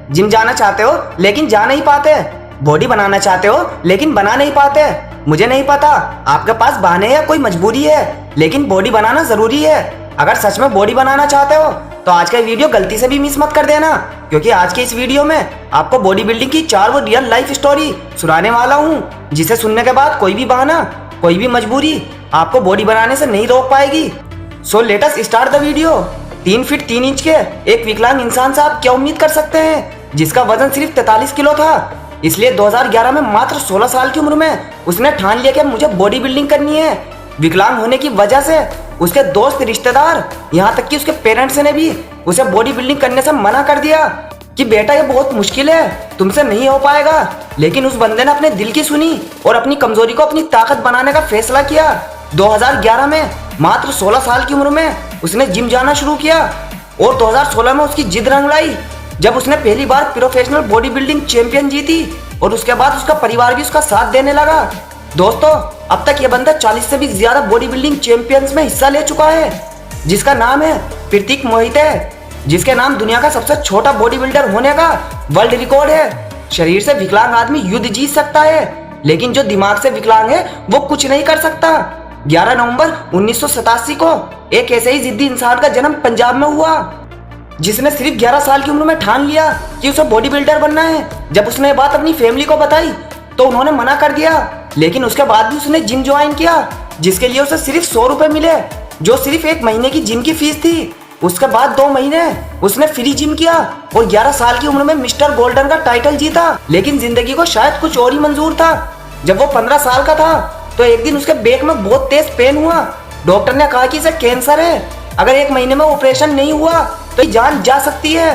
Gym जाना चाहते हो लेकिन जा नहीं पाते, बॉडी बनाना चाहते हो लेकिन बना नहीं पाते। मुझे नहीं पता आपके पास बहाने या कोई मजबूरी है, लेकिन बॉडी बनाना जरूरी है। अगर सच में बॉडी बनाना चाहते हो तो आज का वीडियो गलती से भी मिस मत कर देना, क्योंकि आज के इस वीडियो में आपको बॉडी बिल्डिंग की 4 वो रियल लाइफ स्टोरी सुनाने वाला हूँ, जिसे सुनने के बाद कोई भी बहाना, कोई भी मजबूरी आपको बॉडी बनाने से नहीं रोक पाएगी। So let us start the video. 3 feet 3 inch के एक विकलांग इंसान से आप क्या उम्मीद कर सकते हैं, जिसका वजन सिर्फ 43 किलो था। इसलिए 2011 में मात्र 16 साल की उम्र में उसने ठान लिया कि मुझे बॉडी बिल्डिंग करनी है। विकलांग होने की वजह से उसके दोस्त, रिश्तेदार, यहाँ तक कि उसके पेरेंट्स ने भी उसे बॉडी बिल्डिंग करने से मना कर दिया कि बेटा ये बहुत मुश्किल है, तुमसे नहीं हो पाएगा। लेकिन उस बंदे ने अपने दिल की सुनी और अपनी कमजोरी को अपनी ताकत बनाने का फैसला किया। 2011 में मात्र 16 साल की उम्र में उसने जिम जाना शुरू किया और 2016 में उसकी जिद रंग लाई जब उसने पहली बार प्रोफेशनल बॉडी बिल्डिंग चैंपियन जीती, और उसके बाद उसका परिवार भी उसका साथ देने लगा। दोस्तों, अब तक ये बंदा 40 से भी ज्यादा बॉडी बिल्डिंग चैंपियंस में हिस्सा ले चुका है, जिसका नाम है प्रतीक मोहिते, जिसके नाम दुनिया का सबसे छोटा बॉडी बिल्डर होने का वर्ल्ड रिकॉर्ड है। शरीर से विकलांग आदमी युद्ध जीत सकता है, लेकिन जो दिमाग से विकलांग है वो कुछ नहीं कर सकता। 11 नवंबर 1987 को एक ऐसे ही जिद्दी इंसान का जन्म पंजाब में हुआ, जिसने सिर्फ 11 साल की उम्र में ठान लिया कि उसे बॉडी बिल्डर बनना है। जब उसने बात अपनी फैमिली को बताई तो उन्होंने मना कर दिया, लेकिन उसके बाद भी उसने जिम ज्वाइन किया, जिसके लिए उसे सिर्फ 100 रुपए मिले, जो सिर्फ 1 महीने की जिम की फीस थी। उसके बाद 2 महीने उसने फ्री जिम किया और 11 साल की उम्र में मिस्टर गोल्डन का टाइटल जीता। लेकिन जिंदगी को शायद कुछ और ही मंजूर था। जब वो 15 साल का था तो एक दिन उसके बैक में बहुत तेज पेन हुआ। डॉक्टर ने कहा कि इसे कैंसर है, अगर 1 महीने में ऑपरेशन नहीं हुआ तो जान जा सकती है।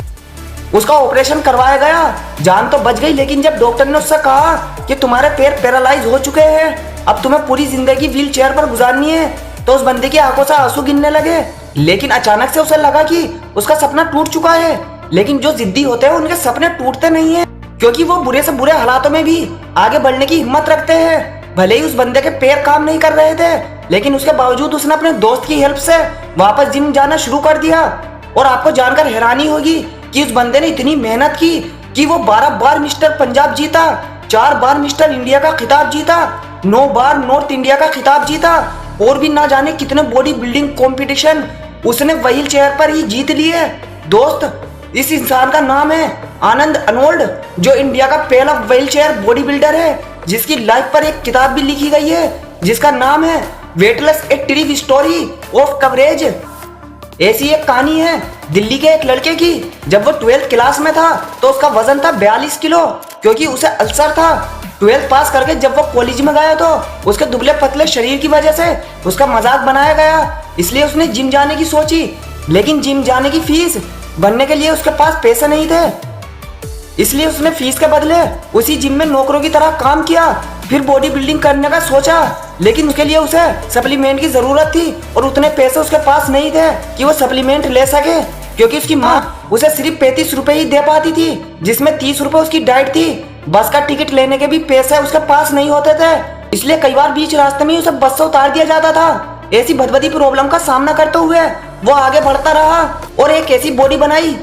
उसका ऑपरेशन करवाया गया, जान तो बच गई, लेकिन जब डॉक्टर ने उससे कहा कि तुम्हारे पैर पैरालाइज हो चुके हैं, अब तुम्हें पूरी जिंदगी व्हील चेयर पर गुजारनी है, तो उस बंदे की आंखों से आंसू गिरने लगे। लेकिन अचानक से उसे लगा कि उसका सपना टूट चुका है। लेकिन जो जिद्दी होते हैं उनके सपने टूटते नहीं है, क्योंकि वो बुरे से बुरे हालातों में भी आगे बढ़ने की हिम्मत रखते हैं। भले ही उस बंदे के पैर काम नहीं कर रहे थे, लेकिन उसके बावजूद उसने अपने दोस्त की हेल्प से वापस जिम जाना शुरू कर दिया। और आपको जानकर हैरानी होगी कि उस बंदे ने इतनी मेहनत की कि वो 12 बार मिस्टर पंजाब जीता, 4 बार मिस्टर इंडिया का खिताब जीता, 9 बार नॉर्थ इंडिया का खिताब जीता, और भी ना जाने कितने बॉडी बिल्डिंग कंपटीशन उसने व्हील चेयर पर ही जीत लिए। दोस्त, इस इंसान का नाम है आनंद अनोल्ड, जो इंडिया का पहला व्हील चेयर बॉडी बिल्डर है, जिसकी लाइफ पर एक किताब भी लिखी गई है, जिसका नाम है weightless A true story of coverage. ऐसी एक कहानी है दिल्ली के एक लड़के की। जब वो 12th क्लास में था तो उसका वजन था 42 किलो, क्योंकि उसे अल्सर था। 12th पास करके जब वो कॉलेज में गया तो उसके दुबले पतले शरीर की वजह से उसका मजाक बनाया गया, इसलिए उसने जिम जाने की सोची। लेकिन जिम जाने की फीस भरने के लिए उसके पास पैसे नहीं थे, इसलिए उसने फीस के बदले उसी जिम में नौकरों की तरह काम किया। फिर बॉडी बिल्डिंग करने का सोचा, लेकिन उसके लिए उसे सप्लीमेंट की जरूरत थी और उतने पैसे उसके पास नहीं थे कि वो सप्लीमेंट ले सके, क्योंकि उसकी माँ उसे सिर्फ 35 रुपए ही दे पाती थी, जिसमें 30 रुपए उसकी डाइट थी। बस का टिकट लेने के भी पैसे उसके पास नहीं होते थे, इसलिए कई बार बीच रास्ते में उसे बस से उतार दिया जाता था। ऐसी भदभदी प्रॉब्लम का सामना करते हुए वो आगे बढ़ता रहा और एक ऐसी बॉडी बनाई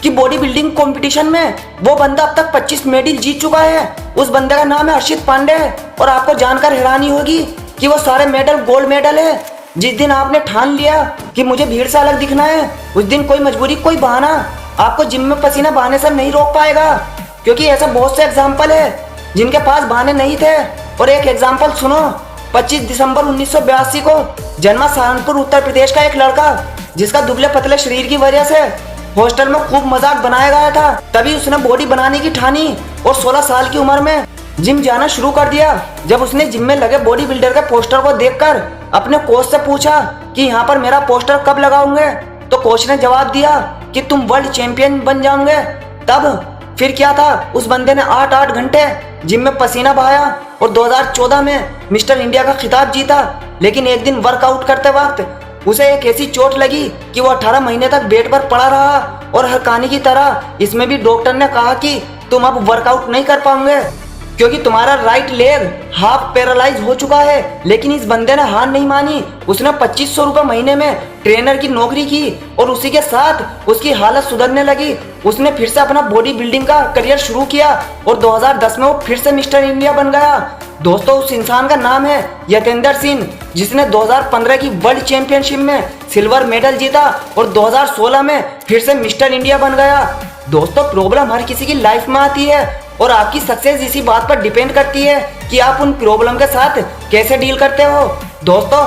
कि बॉडी बिल्डिंग कंपटीशन में वो बंदा अब तक 25 मेडल जीत चुका है। उस बंदे का नाम है हर्षित पांडे, और आपको जानकर हैरानी होगी कि वो सारे मेडल गोल्ड मेडल है। जिस दिन आपने ठान लिया कि मुझे भीड़ से अलग दिखना है, उस दिन कोई मजबूरी, कोई बहाना आपको जिम में पसीना बहाने से नहीं रोक पाएगा, क्योंकि ऐसा बहुत से एग्जाम्पल है जिनके पास बहाने नहीं थे। और एक एग्जाम्पल सुनो। 25 दिसंबर 1982 को जन्मा सहारनपुर उत्तर प्रदेश का एक लड़का, जिसका दुबले पतले शरीर की वजह से हॉस्टल में खूब मजाक बनाया गया था। तभी उसने बॉडी बनाने की ठानी और 16 साल की उम्र में जिम जाना शुरू कर दिया। जब उसने जिम में लगे बॉडी बिल्डर के पोस्टर को देखकर अपने कोच से पूछा कि यहाँ पर मेरा पोस्टर कब लगाओगे, तो कोच ने जवाब दिया कि तुम वर्ल्ड चैंपियन बन जाओगे। तब फिर क्या था, उस बंदे ने 8-8 घंटे जिम में पसीना बहाया और 2014 में मिस्टर इंडिया का खिताब जीता। लेकिन एक दिन वर्कआउट करते वक्त उसे एक ऐसी चोट लगी कि वो 18 महीने तक बेड पर पड़ा रहा। और हर कहानी की तरह इसमें भी डॉक्टर ने कहा कि तुम अब वर्कआउट नहीं कर पाओगे। क्योंकि तुम्हारा राइट लेग हाफ पैरालाइज हो चुका है। लेकिन इस बंदे ने हार नहीं मानी। उसने 2500 रुपए महीने में ट्रेनर की नौकरी की और उसी के साथ उसकी हालत सुधरने लगी। उसने फिर से अपना बॉडी बिल्डिंग का करियर शुरू किया और 2010 में वो फिर से मिस्टर इंडिया बन गया। दोस्तों, उस इंसान का नाम है यतेंद्र सिंह, जिसने 2015 की वर्ल्ड चैंपियनशिप में सिल्वर मेडल जीता और 2016 में फिर से मिस्टर इंडिया बन गया। दोस्तों, प्रॉब्लम हर किसी की लाइफ में आती है और आपकी सक्सेस इसी बात पर डिपेंड करती है कि आप उन प्रॉब्लम के साथ कैसे डील करते हो। दोस्तों,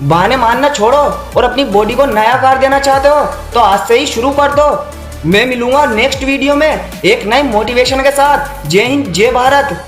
बहाने मारना छोड़ो और अपनी बॉडी को नया आकार देना चाहते हो तो आज से ही शुरू कर दो। मैं मिलूंगा नेक्स्ट वीडियो में एक नई मोटिवेशन के साथ। जय हिंद, जय भारत।